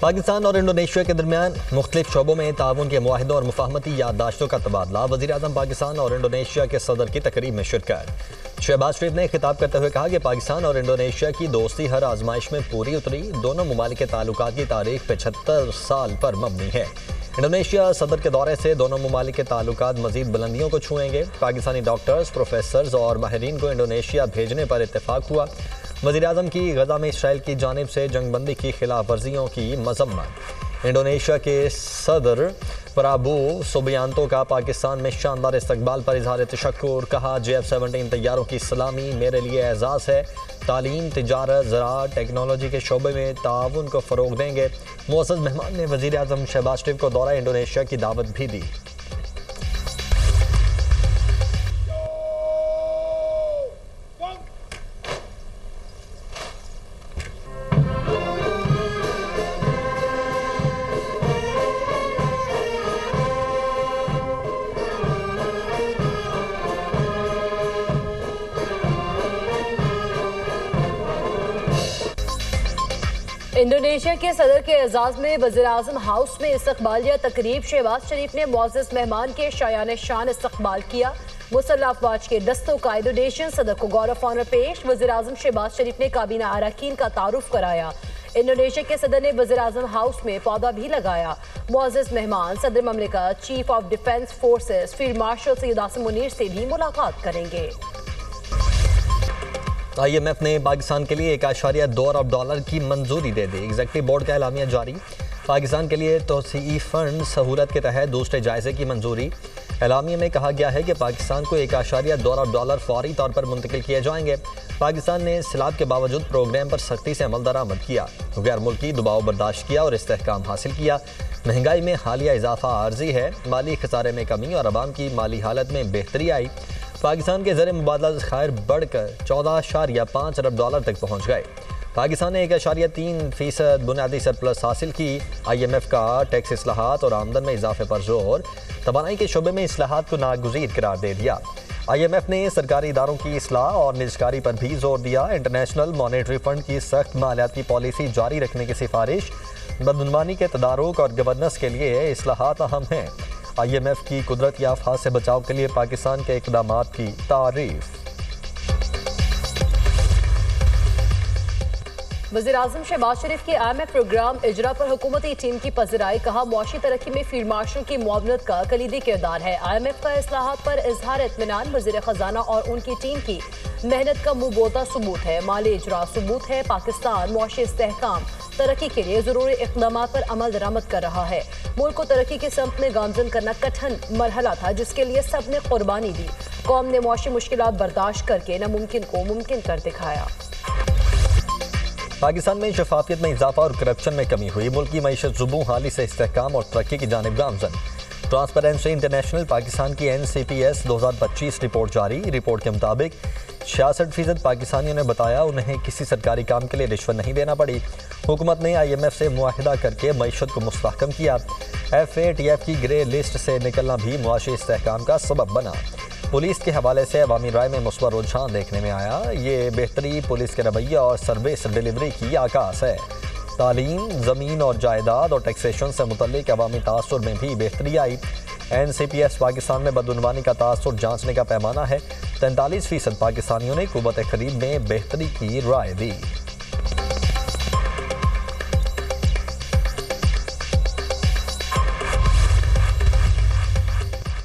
पाकिस्तान और इंडोनेशिया के दरमियान मुख्तलिफ शोबों में ताउन के मुआहिदों और मुफाहमती याददाश्तों का तबादला। वज़ीर-ए-आज़म पाकिस्तान और इंडोनेशिया के सदर की तकरीब में शिरकत। शहबाज शरीफ ने खिताब करते हुए कहा कि पाकिस्तान और इंडोनेशिया की दोस्ती हर आजमाइश में पूरी उतरी। दोनों ममालिक के ताल्लुकात की तारीख 75 साल पर मबनी है। इंडोनेशिया सदर के दौरे से दोनों ममालिक के ताल्लुकात मजीद बुलंदियों को छुएंगे। पाकिस्तानी डॉक्टर्स, प्रोफेसर्स और माहिरीन को इंडोनेशिया भेजने पर इत्तेफाक हुआ। वज़ीर-ए-आज़म की गज़ा में इसराइल की जानिब से जंगबंदी की खिलाफ वर्जियों की मजम्मत। इंडोनेशिया के सदर प्राबो सुबियांतो का पाकिस्तान में शानदार इस्तकबाल पर इजहार तशक्कुर। कहा, JF-17 तैयारों की सलामी मेरे लिए एजाज़ है। तालीम, तिजारत, ज़राअत, टेक्नोलॉजी के शोबे में ताउन को फ़रोग देंगे। मुअज़्ज़ज़ मेहमान ने वज़ीर-ए-आज़म शहबाज शरीफ को दौरा इंडोनेशिया की दावत भी दी। इंडोनेशिया के सदर के एजाज में वज़ीर-ए-आज़म हाउस में इस्तकबालिया तकरीब। शहबाज शरीफ ने मुअज़्ज़ज़ मेहमान के शायान शान इस्तकबाल किया। मुसल्लह अफ़वाज के दस्तों का इंडोनेशियन सदर को गौरव ऑनर पेश। वज़ीर-ए-आज़म शहबाज शरीफ ने काबीना अरकान का तारुफ कराया। इंडोनेशिया के सदर ने वज़ीर-ए-आज़म हाउस में पौधा भी लगाया। मुअज़्ज़ज़ मेहमान सदर ममलिकत chief of defence forces field marshal Syed Asim Munir से भी मुलाकात करेंगे। IMF ने पाकिस्तान के लिए 1.2 अरब डॉलर की मंजूरी दे दी। एग्जीक्यूटिव बोर्ड का एलामिया जारी। पाकिस्तान के लिए तोसीई फंड सहूलत के तहत दूसरे जायजे की मंजूरी। एलामिया में कहा गया है कि पाकिस्तान को 1.2 अरब डॉलर फौरी तौर पर मुंतकिल किए जाएंगे। पाकिस्तान ने सलाब के बावजूद प्रोग्राम पर सख्ती से अमल दरामद किया, गैर मुल्की दबाव बर्दाश्त किया और इस्तेहकाम हासिल किया। महंगाई में हालिया इजाफा आर्जी है। माली खसारे में कमी और अवाम की माली हालत में बेहतरी आई। पाकिस्तान के ज़र मुबादला ज़खायर बढ़कर 14.5 अरब डॉलर तक पहुँच गए। पाकिस्तान ने 1.3% बुनियादी सरप्लस हासिल की। IMF का टैक्स इस्लाहात और आमदन में इजाफे पर जोर। तवानाई के शोबे में इस्लाहात को नागुज़ीर करार दे दिया। IMF ने सरकारी इदारों की इस्लाह और निजकारी पर भी जोर दिया। इंटरनेशनल मॉनेटरी फंड की सख्त मालियाती पॉलिसी जारी रखने की सिफारिश। बदनवानी के तदारुक और गवर्नेंस के लिए इस्लाहात अहम हैं। IMF की कुदरती आफात से बचाव के लिए पाकिस्तान के इक़दामात की तारीफ। वज़ीर-ए-आज़म शहबाज शरीफ के IMF प्रोग्राम इजरा पर हुकूमती टीम की पज़राई। कहा, मुआशी तरक्की में फील्ड मार्शल की मुआवनत का कलीदी किरदार है। IMF का इस्लाहात पर इजहार इत्मीनान। वज़ीर ख़जाना और उनकी टीम की मेहनत का मुँह बोलता सबूत है। माली इजरा सबूत है। पाकिस्तान मुआशी इस्तेहकाम तरक्की के लिए ज़रूरी इक़दाम पर अमल दरामद कर रहा है। मुल्क को तरक्की के सम्त में गामजन करना कठिन मरहला था, जिसके लिए सब ने कुर्बानी दी। कौम ने मुआशी मुश्किलात बर्दाश्त करके नामुमकिन को मुमकिन कर दिखाया। पाकिस्तान में शफाफियत में इजाफा और करप्शन में कमी हुई। मुल्क की मईशत ज़ुबूं हाली से इस्तेहकाम और तरक्की की जानिब गामजन। ट्रांसपेरेंसी इंटरनेशनल पाकिस्तान की NCPS 2025 रिपोर्ट जारी। रिपोर्ट के मुताबिक 66% पाकिस्तानियों ने बताया उन्हें किसी सरकारी काम के लिए रिश्वत नहीं देना पड़ी। हुकूमत ने IMF से मुआहिदा करके मईशत को मुस्तहकम किया। FATF की ग्रे लिस्ट से निकलना भी मुआशी इस्तेहकाम का सबब बना। पुलिस के हवाले से अवामी राय में मुस्बत रुझान देखने में आया। ये बेहतरी पुलिस के रवैया और सर्विस डिलीवरी की आकाश है। तालीम, ज़मीन और जायदाद और टैक्सेशन से मुतल्लिक अवामी तासुर में भी बेहतरी आई। NCPS पाकिस्तान में बदउनवानी का तासुर जांचने का पैमाना है। 43% पाकिस्तानियों ने क़ुव्वत ख़रीद में बेहतरी की राय दी।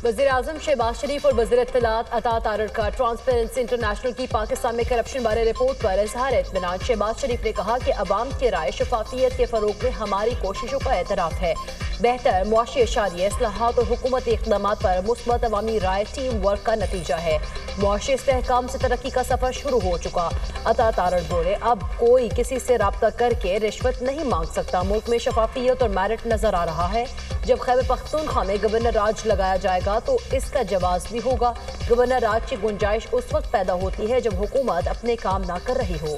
वज़ीर-ए-आज़म शहबाज शरीफ और वज़ीर इत्तलात अता तारड़ का ट्रांसपेरेंसी इंटरनेशनल की पाकिस्तान में करप्शन बारे रिपोर्ट पर इजहार इत्मीनान। शहबाज शरीफ ने कहा कि अवाम की राय शफाफियत के फ़रोग में हमारी कोशिशों का एतराफ़ है। बेहतर मुआशी इशारिया इस्लाहात और हुकूमती इक़दामात पर मुस्बत अवामी राय टीम वर्क का नतीजा है। मुआशी इस्तेहकाम से तरक्की का सफ़र शुरू हो चुका। अता तारड़ बोले, अब कोई किसी से रब्ता करके रिश्वत नहीं मांग सकता। मुल्क में शफाफियत और मेरिट नज़र आ रहा है। जब खैबर पख्तूनख्वा में गवर्नर राज लगाया जाएगा तो इसका जवाब भी होगा। गवर्नर राज की गुंजाइश उस वक्त पैदा होती है जब हुकूमत अपने काम ना कर रही हो।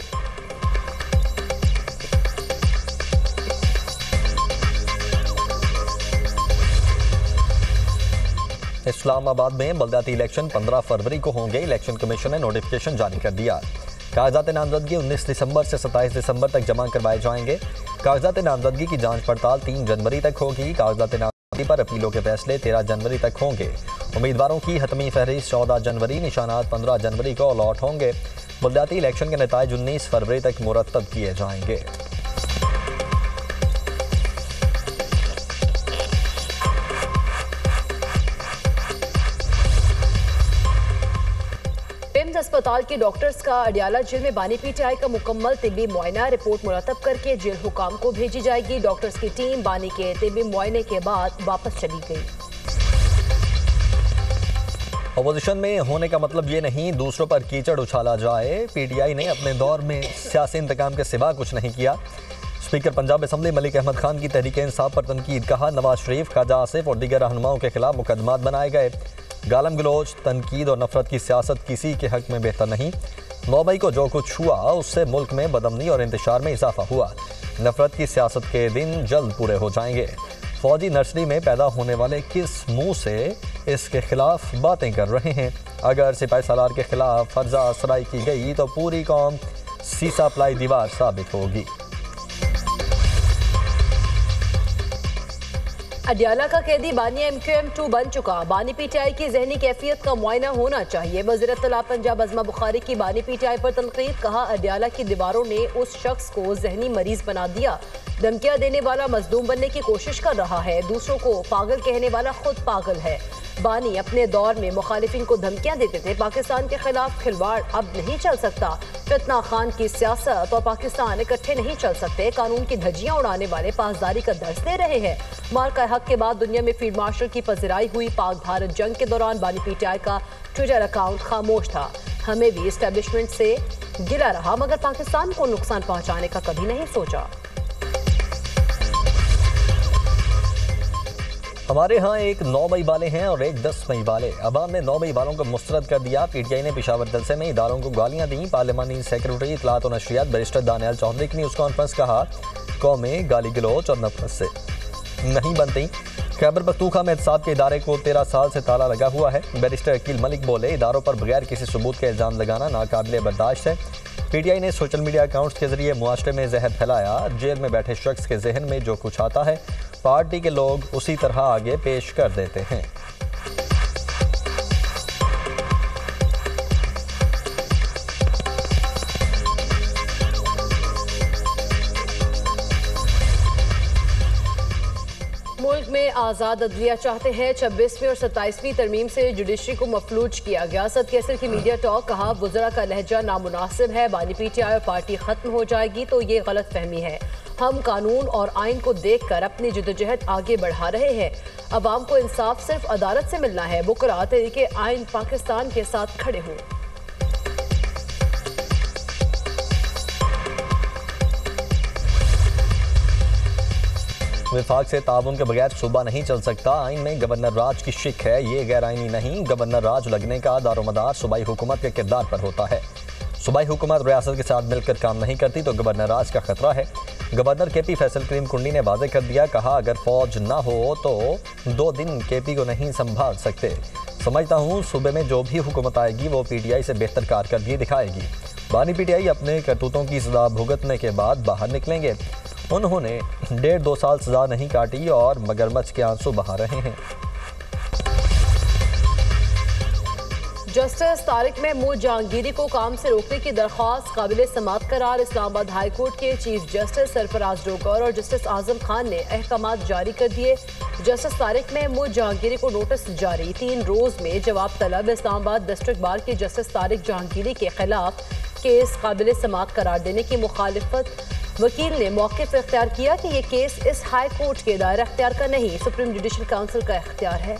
इस्लामाबाद में बलदियाती इलेक्शन 15 फरवरी को होंगे। इलेक्शन कमीशन ने नोटिफिकेशन जारी कर दिया। कागजात नामजदगी 19 दिसंबर से 27 दिसंबर तक जमा करवाए जाएंगे। कागजात नामजदगी की जांच पड़ताल 3 जनवरी तक होगी। कागजात नामजदगी पर अपीलों के फैसले 13 जनवरी तक होंगे। उम्मीदवारों की हतमी फहरिस्त 14 जनवरी, निशानात 15 जनवरी को अलॉट होंगे। बलदियाती इलेक्शन के नताइज 19 फरवरी तक मुरतब किए जाएंगे। पिम्स अस्पताल के डॉक्टर्स का अडियाला जेल में बानी पीटीआई का मुकम्मल तिब्बी मुआयना रिपोर्ट मुरतब करके जेल हुकाम को भेजी जाएगी। डॉक्टर्स की टीम बानी के तिब्बी मुआयने के बाद वापस चली गई। अपोजिशन में होने का मतलब ये नहीं दूसरों पर कीचड़ उछाला जाए। पीटीआई ने अपने दौर में सियासी इंतकाम के सिवा कुछ नहीं किया। स्पीकर पंजाब असम्बली मलिक अहमद खान की तहरीक इंसाफ पर तनकीद, कहा नवाज शरीफ, ख्वाजा आसिफ और दीगर रहनुमाओं के खिलाफ मुकदमात बनाए गए। गालम गलोच, तनकीद और नफरत की सियासत किसी के हक में बेहतर नहीं। 9 मई को जो कुछ हुआ उससे मुल्क में बदअमनी और इंतशार में इजाफा हुआ। नफरत की सियासत के दिन जल्द पूरे हो जाएंगे। फौजी नर्सरी में पैदा होने वाले किस मुंह से इसके खिलाफ बातें कर रहे हैं? अगर सिपाही सालार के खिलाफ फर्जा सराई की गई तो पूरी कौम सीसा प्लाई दीवार साबित होगी। अडियाला का कैदी बानी MQM 2 बन चुका। बानी पीटीआई की जहनी कैफियत का मुआयना होना चाहिए। वज़ीर इत्तलात पंजाब अज़मा बुखारी की बानी पीटीआई पर तनकीद, कहा अडियाला की दीवारों ने उस शख्स को जहनी मरीज बना दिया। धमकियां देने वाला मजलूम बनने की कोशिश कर रहा है, दूसरों को पागल कहने वाला खुद पागल है। बानी अपने दौर में मुखालिफिन को धमकियां देते थे। पाकिस्तान के खिलाफ खिलवाड़ अब नहीं चल सकता। फितना खान की सियासत और पाकिस्तान इकट्ठे नहीं चल सकते। कानून की धज्जियां उड़ाने वाले पासदारी का दर्ज दे रहे हैं। मार्का हक के बाद दुनिया में फील्ड मार्शल की पजराई हुई। पाक भारत जंग के दौरान बानी पीटीआई का ट्विटर अकाउंट खामोश था। हमें भी एस्टेब्लिशमेंट से गिला रहा मगर पाकिस्तान को नुकसान पहुंचाने का कभी नहीं सोचा। हमारे यहाँ एक 9 मई वाले हैं और एक 10 मई वाले। अवाम ने 9 मई वालों को मुस्तरद कर दिया। पीटीआई ने पेशावर जलसे में इदारों को गालियां दी। पार्लिमानी सेक्रेटरी इत्तलात और नशरियात बैरिस्टर दानियाल चौधरी की न्यूज़ कॉन्फ्रेंस, कहा कौमें गाली गलौच और नफरत से नहीं बनती। खैबर पख्तूनख्वा में एहतसाब के इदारे को 13 साल से ताला लगा हुआ है। बैरिस्टर अकील मलिक बोले, इदारों पर बगैर किसी सबूत के इल्ज़ाम लगाना नाकाबिले बर्दाश्त है। पीटीआई ने सोशल मीडिया अकाउंट्स के जरिए मुआशरे में जहर फैलाया। जेल में बैठे शख्स के जहन में जो कुछ आता है पार्टी के लोग उसी तरह आगे पेश कर देते हैं। मुल्क में आज़ाद अदलिया चाहते हैं। 26वीं और 27वीं तरमीम से जुडिशरी को मफलूज किया गया। सद कैसर की मीडिया टॉक, कहा वज़रा का लहजा नामुनासिब है। बानी पीटीआई और पार्टी खत्म हो जाएगी तो ये गलत फहमी है। हम कानून और आइन को देखकर अपनी जदोजहद आगे बढ़ा रहे हैं। अवाम को इंसाफ सिर्फ अदालत से मिलना है। बुकरा तरीके आइन पाकिस्तान के साथ खड़े हों। विफाक से ताउन के बगैर सूबा नहीं चल सकता। आइन में गवर्नर राज की शिक है, ये गैर आइनी नहीं। गवर्नर राज लगने का दारोमदार सूबाई हुकूमत के किरदार पर होता है। सूबाई हुकूमत रियासत के साथ मिलकर काम नहीं करती तो गवर्नर राज का खतरा है। गवर्नर KP फैसल करीम कुंडी ने वाज़ेह कर दिया, कहा अगर फौज ना हो तो 2 दिन KP को नहीं संभाल सकते। समझता हूँ सूबे में जो भी हुकूमत आएगी वो PTI से बेहतर कारकर्दगी दिखाएगी। बानी PTI अपने करतूतों की सजा भुगतने के बाद बाहर निकलेंगे। उन्होंने 1.5-2 साल सजा नहीं काटी और मगरमच्छ के आंसू बहा रहे हैं। जस्टिस तारिक महमूद जहांगीरी को काम से रोकने की दरख्वास्त काबिल समात करार। इस्लामाबाद हाई कोर्ट के चीफ जस्टिस सरफराज डोगर और जस्टिस आजम खान ने अहकामात जारी कर दिए। जस्टिस तारिक महमूद जहांगीरी को नोटिस जारी, 3 रोज में जवाब तलब। इस्लामाबाद डिस्ट्रिक्ट बार के जस्टिस तारिक जहांगीरी के खिलाफ केस काबिल समात करार देने की मुखालिफत वकील ने मौक़िफ़ इख्तियार किया कि ये केस इस हाई कोर्ट के दायरा इख्तियार का नहीं, सुप्रीम जुडिशल काउंसिल का इख्तियार है।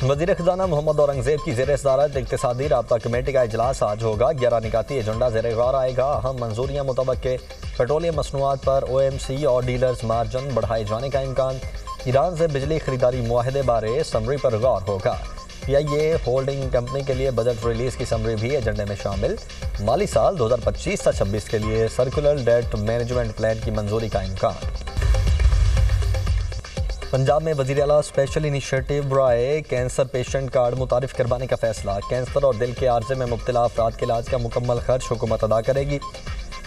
वज़ीर ख़ज़ाना मोहम्मद औरंगज़ेब की ज़ेर सदारत इक़्तिसादी राब्ता कमेटी का इजलास आज होगा। 11 निकाती एजेंडा ज़ेर गौर आएगा। अहम मंजूरियाँ मुतबक्के पेट्रोलियम मसनूआत पर OMC और डीलर्स मार्जिन बढ़ाए जाने का इम्कान। ईरान से बिजली खरीदारी मुआहदे बारे समरी पर गौर होगा। PIA होल्डिंग कंपनी के लिए बजट रिलीज की समरी भी एजेंडे में शामिल। माली साल 2025-26 के लिए सर्कुलर डेट मैनेजमेंट प्लान की मंजूरी का इम्कान। पंजाब में वज़ीर आला स्पेशल इनिशिएटिव राय कैंसर पेशेंट कार्ड मुतारिफ करवाने का फैसला। कैंसर और दिल के आर्जे में मुब्तला अफराद के इलाज का मुकम्मल खर्च हुकूमत अदा करेगी।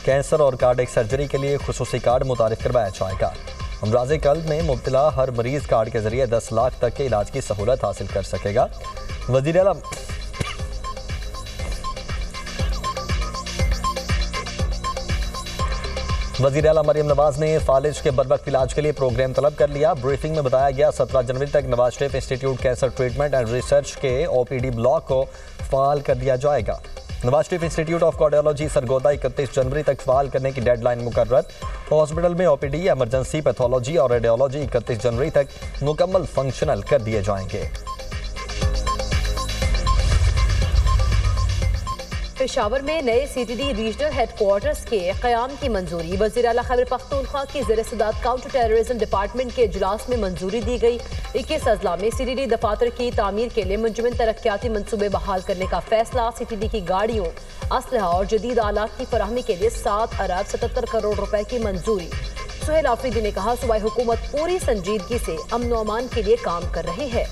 कैंसर और कार्डियक सर्जरी के लिए खुसूसी कार्ड मुतारिफ करवाया जाएगा। अमराज़ कल्ब में मुब्तला हर मरीज कार्ड के जरिए 10 लाख तक के इलाज की सहूलत हासिल कर सकेगा। वज़ीर आला वज़ीर आला मरियम नवाज ने फालिज के बरवक्त इलाज के लिए प्रोग्राम तलब कर लिया। ब्रीफिंग में बताया गया 17 जनवरी तक Nawaz Sharif institute cancer treatment and research के OPD ब्लॉक को फाल कर दिया जाएगा। Nawaz Sharif institute of cardiology Sargodha 31 जनवरी तक फाल करने की डेडलाइन मुकर्रर। हॉस्पिटल में OPD, इमरजेंसी, पैथोलॉजी और रेडियोलॉजी 31 जनवरी तक मुकम्मल फंक्शनल कर दिए जाएंगे। पेशावर में नए CTD रीजनल हेडक्वार्टर्स के क़याम की मंजूरी। वज़ीर आला खैबर पख्तूनख्वा की ज़ेर-ए-सदारत काउंटर टेररिज्म डिपार्टमेंट के इजलास में मंजूरी दी गई। 21 अजला में CTD दफातर की तामीर के लिए मुंजमन तरक्याती मनसूबे बहाल करने का फैसला। CTD की गाड़ियों, असलहा और जदीद आलात की फराहमी के लिए 7 अरब 77 करोड़ रुपए की मंजूरी। सुहेल आफरीदी ने कहा, सूबाई हुकूमत पूरी संजीदगी से अमन व अमान के लिए काम कर रही है।